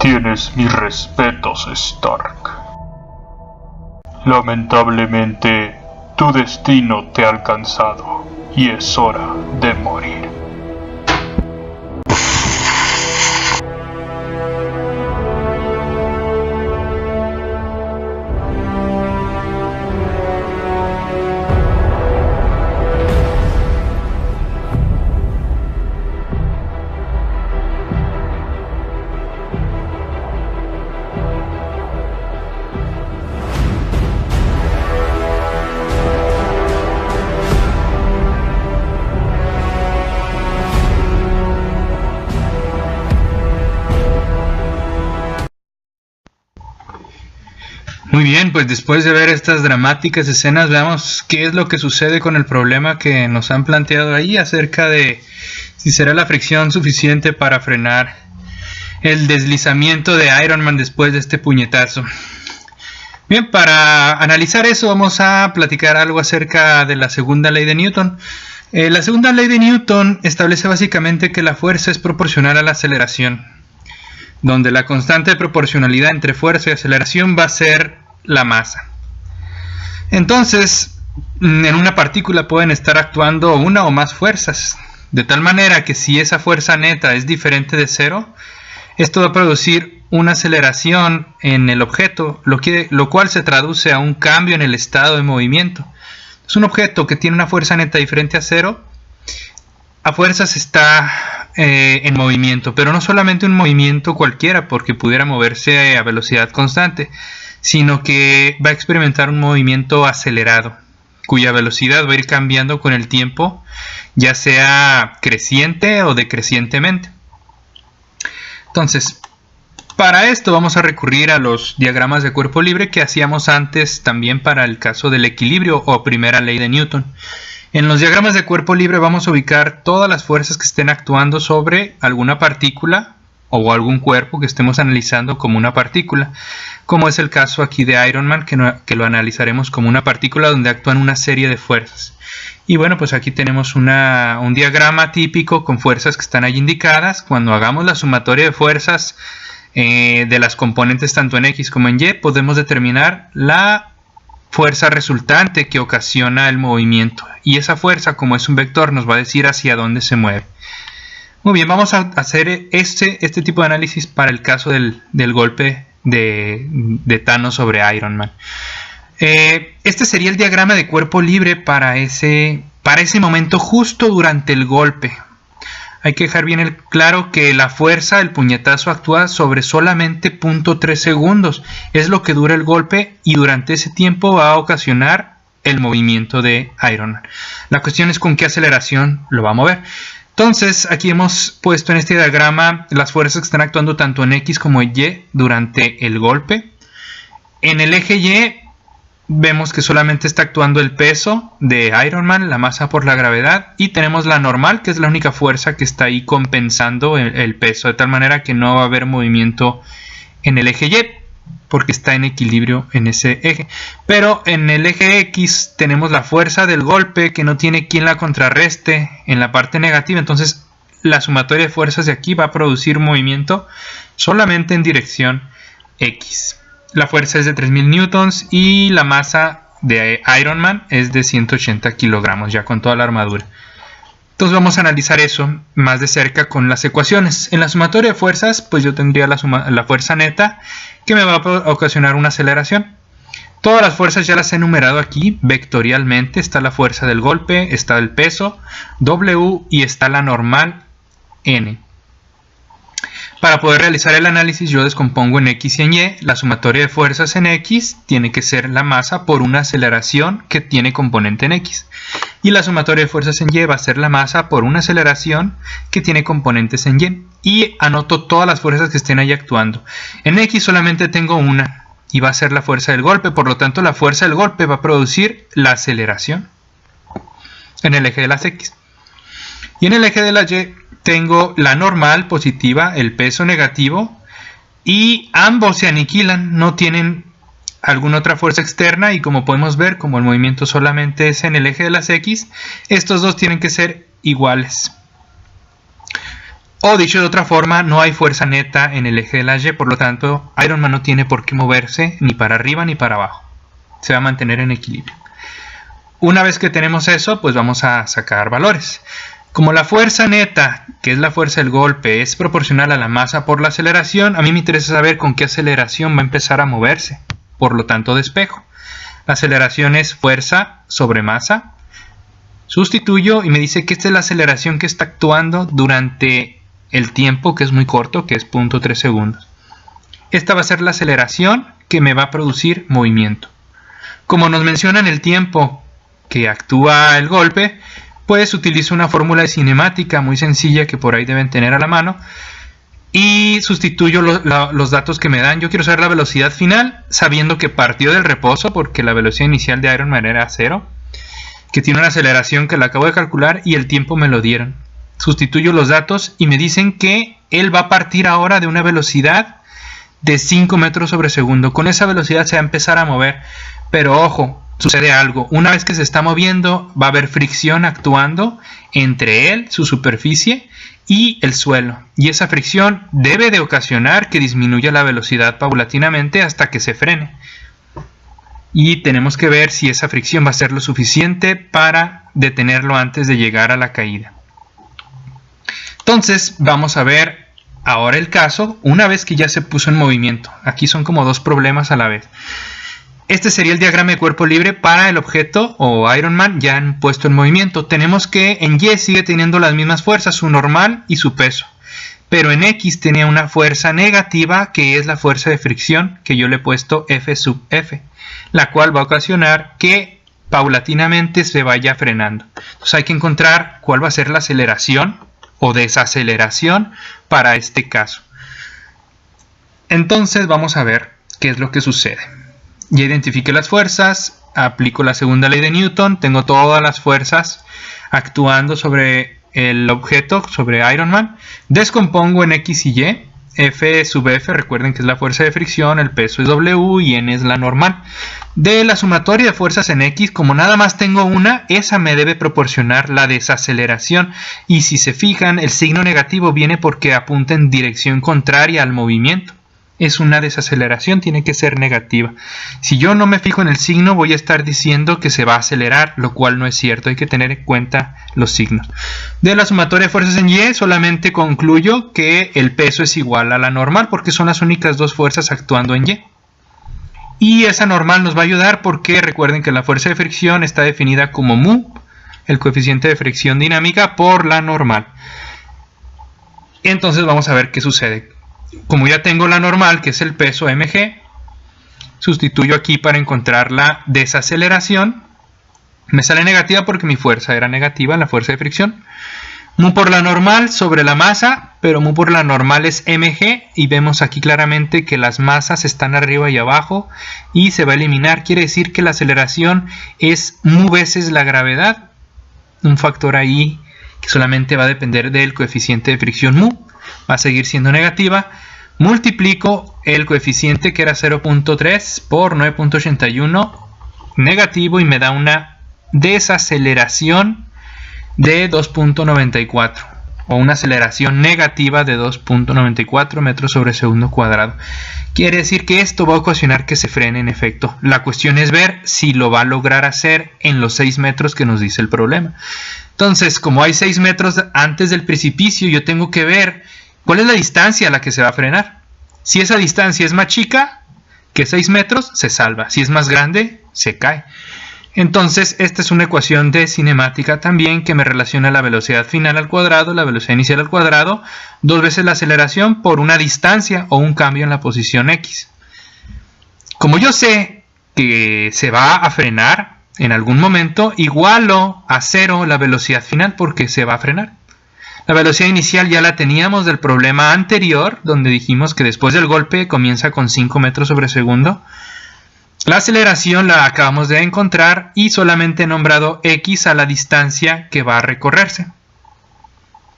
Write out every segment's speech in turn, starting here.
Tienes mis respetos, Stark. Lamentablemente, tu destino te ha alcanzado y es hora de morir. Muy bien, pues después de ver estas dramáticas escenas, veamos qué es lo que sucede con el problema que nos han planteado ahí acerca de si será la fricción suficiente para frenar el deslizamiento de Iron Man después de este puñetazo. Bien, para analizar eso vamos a platicar algo acerca de la segunda ley de Newton. La segunda ley de Newton establece básicamente que la fuerza es proporcional a la aceleración, donde la constante de proporcionalidad entre fuerza y aceleración va a ser la masa. Entonces, en una partícula pueden estar actuando una o más fuerzas, de tal manera que si esa fuerza neta es diferente de cero, esto va a producir una aceleración en el objeto, lo cual se traduce a un cambio en el estado de movimiento. Es un objeto que tiene una fuerza neta diferente a cero, a fuerzas está en movimiento, pero no solamente un movimiento cualquiera porque pudiera moverse a velocidad constante, sino que va a experimentar un movimiento acelerado, cuya velocidad va a ir cambiando con el tiempo, ya sea creciente o decrecientemente. Entonces, para esto vamos a recurrir a los diagramas de cuerpo libre que hacíamos antes también para el caso del equilibrio o primera ley de Newton. En los diagramas de cuerpo libre vamos a ubicar todas las fuerzas que estén actuando sobre alguna partícula o algún cuerpo que estemos analizando como una partícula, como es el caso aquí de Iron Man, que lo analizaremos como una partícula donde actúan una serie de fuerzas. Y bueno, pues aquí tenemos un diagrama típico con fuerzas que están ahí indicadas. Cuando hagamos la sumatoria de fuerzas de las componentes tanto en X como en Y, podemos determinar la fuerza resultante que ocasiona el movimiento. Y esa fuerza, como es un vector, nos va a decir hacia dónde se mueve. Muy bien, vamos a hacer este tipo de análisis para el caso del golpe de Thanos sobre Iron Man. Este sería el diagrama de cuerpo libre para ese momento justo durante el golpe. Hay que dejar bien claro que la fuerza, el puñetazo, actúa sobre solamente 0.3 segundos. Es lo que dura el golpe y durante ese tiempo va a ocasionar el movimiento de Iron Man. La cuestión es con qué aceleración lo va a mover. Entonces, aquí hemos puesto en este diagrama las fuerzas que están actuando tanto en X como en Y durante el golpe. En el eje Y vemos que solamente está actuando el peso de Iron Man, la masa por la gravedad, y tenemos la normal, que es la única fuerza que está ahí compensando el peso, de tal manera que no va a haber movimiento en el eje Y, porque está en equilibrio en ese eje. Pero en el eje X tenemos la fuerza del golpe que no tiene quien la contrarreste en la parte negativa, entonces la sumatoria de fuerzas de aquí va a producir movimiento solamente en dirección X. La fuerza es de 3000 newtons y la masa de Iron Man es de 180 kilogramos, ya con toda la armadura. Entonces vamos a analizar eso más de cerca con las ecuaciones. En la sumatoria de fuerzas, pues yo tendría la fuerza neta que me va a ocasionar una aceleración. Todas las fuerzas ya las he enumerado aquí vectorialmente. Está la fuerza del golpe, está el peso, W, y está la normal, N. Para poder realizar el análisis yo descompongo en X y en Y. La sumatoria de fuerzas en X tiene que ser la masa por una aceleración que tiene componente en X. Y la sumatoria de fuerzas en Y va a ser la masa por una aceleración que tiene componentes en Y. Y anoto todas las fuerzas que estén ahí actuando. En X solamente tengo una y va a ser la fuerza del golpe. Por lo tanto, la fuerza del golpe va a producir la aceleración en el eje de las X. Y en el eje de la Y tengo la normal positiva, el peso negativo, y ambos se aniquilan, no tienen alguna otra fuerza externa, y como podemos ver, como el movimiento solamente es en el eje de las X, estos dos tienen que ser iguales. O dicho de otra forma, no hay fuerza neta en el eje de la Y, por lo tanto Iron Man no tiene por qué moverse ni para arriba ni para abajo. Se va a mantener en equilibrio. Una vez que tenemos eso, pues vamos a sacar valores. Como la fuerza neta, que es la fuerza del golpe, es proporcional a la masa por la aceleración, a mí me interesa saber con qué aceleración va a empezar a moverse. Por lo tanto, despejo. La aceleración es fuerza sobre masa. Sustituyo y me dice que esta es la aceleración que está actuando durante el tiempo, que es muy corto, que es 0.3 segundos. Esta va a ser la aceleración que me va a producir movimiento. Como nos mencionan el tiempo que actúa el golpe, pues utilizo una fórmula de cinemática muy sencilla que por ahí deben tener a la mano y sustituyo los datos que me dan. Yo quiero saber la velocidad final, sabiendo que partió del reposo, porque la velocidad inicial de Iron Man era 0, que tiene una aceleración que la acabo de calcular y el tiempo me lo dieron. Sustituyo los datos y me dicen que él va a partir ahora de una velocidad de 5 metros sobre segundo. Con esa velocidad se va a empezar a mover. Pero ojo, sucede algo. Una vez que se está moviendo, va a haber fricción actuando entre él, su superficie, y el suelo. Y esa fricción debe de ocasionar que disminuya la velocidad paulatinamente hasta que se frene. Y tenemos que ver si esa fricción va a ser lo suficiente para detenerlo antes de llegar a la caída. Entonces vamos a ver ahora el caso una vez que ya se puso en movimiento. Aquí son como dos problemas a la vez. Este sería el diagrama de cuerpo libre para el objeto o Iron Man ya puesto en movimiento. Tenemos que en Y sigue teniendo las mismas fuerzas, su normal y su peso. Pero en X tenía una fuerza negativa que es la fuerza de fricción que yo le he puesto F sub F, la cual va a ocasionar que paulatinamente se vaya frenando. Entonces hay que encontrar cuál va a ser la aceleración o desaceleración para este caso. Entonces vamos a ver qué es lo que sucede. Ya identifiqué las fuerzas, aplico la segunda ley de Newton, tengo todas las fuerzas actuando sobre el objeto, sobre Iron Man. Descompongo en X y Y. F sub F, recuerden que es la fuerza de fricción, el peso es W y N es la normal. De la sumatoria de fuerzas en X, como nada más tengo una, esa me debe proporcionar la desaceleración. Y si se fijan, el signo negativo viene porque apunta en dirección contraria al movimiento. Es una desaceleración, tiene que ser negativa. Si yo no me fijo en el signo, voy a estar diciendo que se va a acelerar, lo cual no es cierto. Hay que tener en cuenta los signos. De la sumatoria de fuerzas en Y, solamente concluyo que el peso es igual a la normal, porque son las únicas dos fuerzas actuando en Y. Y esa normal nos va a ayudar porque recuerden que la fuerza de fricción está definida como mu, el coeficiente de fricción dinámica, por la normal. Entonces vamos a ver qué sucede. Como ya tengo la normal, que es el peso mg, sustituyo aquí para encontrar la desaceleración. Me sale negativa porque mi fuerza era negativa, la fuerza de fricción. Mu por la normal sobre la masa, pero mu por la normal es mg. Y vemos aquí claramente que las masas están arriba y abajo y se va a eliminar. Quiere decir que la aceleración es mu veces la gravedad. Un factor ahí que solamente va a depender del coeficiente de fricción mu. Va a seguir siendo negativa. Multiplico el coeficiente que era 0.3 por 9.81 negativo y me da una desaceleración de 2.94 o una aceleración negativa de 2.94 metros sobre segundo cuadrado. Quiere decir que esto va a ocasionar que se frene en efecto. La cuestión es ver si lo va a lograr hacer en los 6 metros que nos dice el problema. Entonces, como hay 6 metros antes del precipicio, yo tengo que ver cuál es la distancia a la que se va a frenar. Si esa distancia es más chica que 6 metros, se salva. Si es más grande, se cae. Entonces, esta es una ecuación de cinemática también que me relaciona la velocidad final al cuadrado, la velocidad inicial al cuadrado, 2 veces la aceleración por una distancia o un cambio en la posición X. Como yo sé que se va a frenar en algún momento, igualo a 0 la velocidad final porque se va a frenar. La velocidad inicial ya la teníamos del problema anterior, donde dijimos que después del golpe comienza con 5 metros sobre segundo. La aceleración la acabamos de encontrar y solamente he nombrado X a la distancia que va a recorrerse.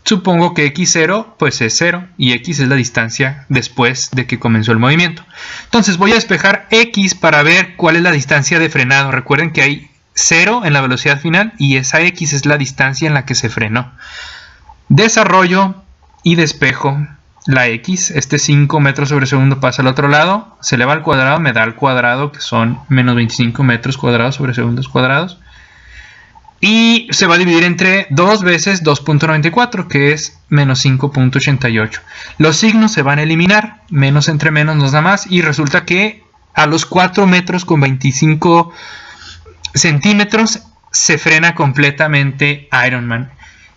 Supongo que X0 pues es 0 y X es la distancia después de que comenzó el movimiento. Entonces voy a despejar X para ver cuál es la distancia de frenado. Recuerden que hay 0 en la velocidad final y esa X es la distancia en la que se frenó. Desarrollo y despejo la X. Este 5 metros sobre segundo pasa al otro lado, se eleva al cuadrado, me da al cuadrado, que son menos 25 metros cuadrados sobre segundos cuadrados. Y se va a dividir entre 2 veces 2.94, que es menos 5.88. Los signos se van a eliminar, menos entre menos nos da más, y resulta que a los 4 metros con 25 centímetros se frena completamente Iron Man.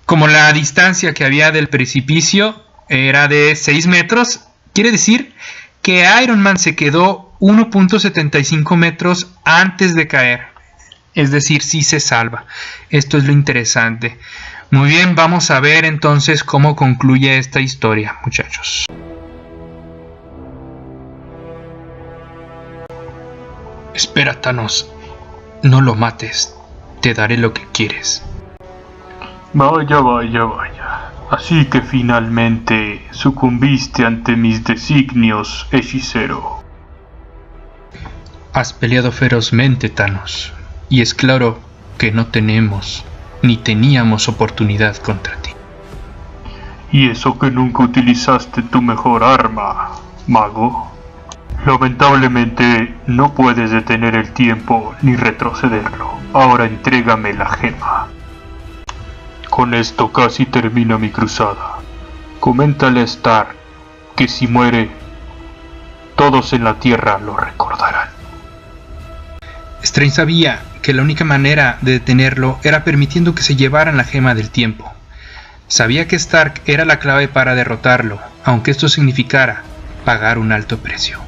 Como la distancia que había del precipicio era de 6 metros, quiere decir que Iron Man se quedó 1.75 metros antes de caer. Es decir, sí se salva. Esto es lo interesante. Muy bien, vamos a ver entonces cómo concluye esta historia, muchachos. Espera, Thanos. No lo mates. Te daré lo que quieres. Vaya, vaya, vaya. Así que finalmente sucumbiste ante mis designios, hechicero. Has peleado ferozmente, Thanos. Y es claro que no tenemos ni teníamos oportunidad contra ti. Y eso que nunca utilizaste tu mejor arma, mago. Lamentablemente no puedes detener el tiempo ni retrocederlo. Ahora entrégame la gema. Con esto casi termina mi cruzada. Coméntale a Stark que si muere, todos en la Tierra lo recordarán. Strange sabía que la única manera de detenerlo era permitiendo que se llevaran la gema del tiempo. Sabía que Stark era la clave para derrotarlo, aunque esto significara pagar un alto precio.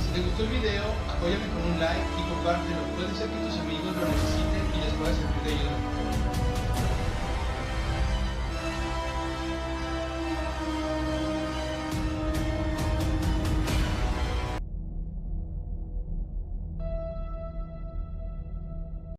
Si te gustó el video, apóyame con un like y compártelo. Puede ser que tus amigos lo necesiten y les pueda servir de ayuda.